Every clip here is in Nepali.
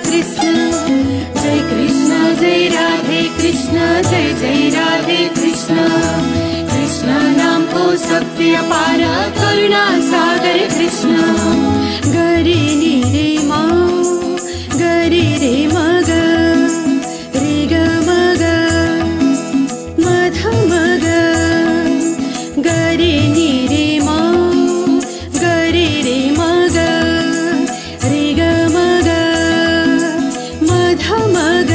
कृष्ण। जय कृष्ण जय राधे कृष्ण, जय जय राधे कृष्ण। कृष्ण नाम को शक्ति अपार, करुणा सागर कृष्ण। गरी नि रे मा, गरी रे मग, रे ग मग, मध मग, गरी नि रे मा, गरी रे मग, रे ग मग, मध मग।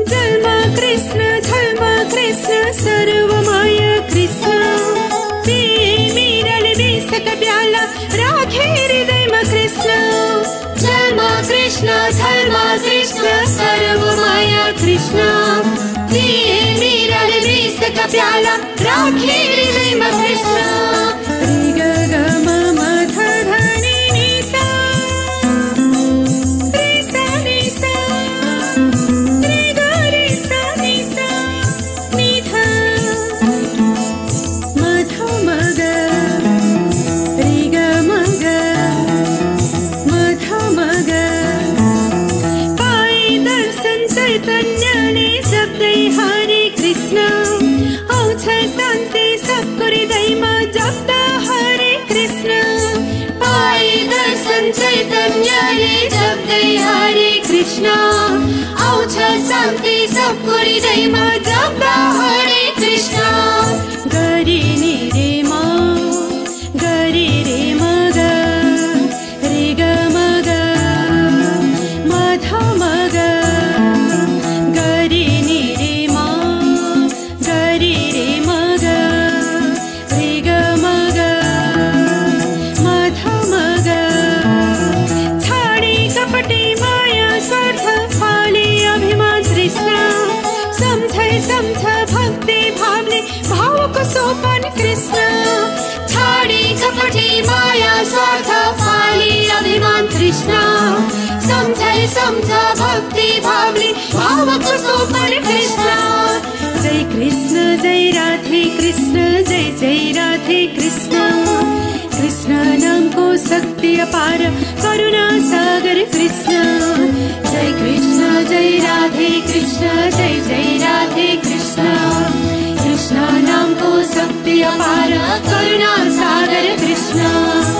जन्म कृष्ण धर्म कृष्ण, सर्वमय कृष्ण। मिरल विष का प्याला, राखे हृदय में कृष्ण। जन्म कृष्ण धर्म कृष्ण, सर्वमय कृष्ण। मिरल विष का प्याला, राखे हृदय में कृष्ण। रे ग ग म म ध ध नि नि सा, रे सा नि सा, रे ग रे सा नि सा, नि ध म ध म ग, रे ग म ग, म ध म ग। पाए दर्शन चैतन्यले जप्दै हरे कृष्ण, आउँछ शान्ति सबको हृदयमा जप्दा हरे कृष्ण। पाए दर्शन चैतन्यले जप्दै हरे कृष्ण, आउँछ शान्ति सबको हृदयमा जप्दा हरे कृष्ण। गरी नि रे मा, गरी रे मग, रे ग मग, मध मग। गरी नि रे मा, गरी रे मग, रे ग मग, मध मग। छाडी कपटी माया स्वार्थ, फाले अभिमान तृष्णा। सम्झै सम्झ भक्ति भावले, भावको सोपान कृष्ण। छाडी कपटी माया स्वार्थ, फाले अभिमान तृष्णा। सम्झै सम्झ भक्ति भावले, भावको सोपान कृष्ण। जय कृष्ण जय राधे कृष्ण, जय जय राधे कृष्ण। कृष्ण नाम को शक्ति अपार, करुणा सागर कृष्ण। जय कृष्ण जय राधे कृष्ण, जय जय राधे कृष्ण। कृष्ण नाम को शक्ति अपार, करुणा सागर कृष्ण।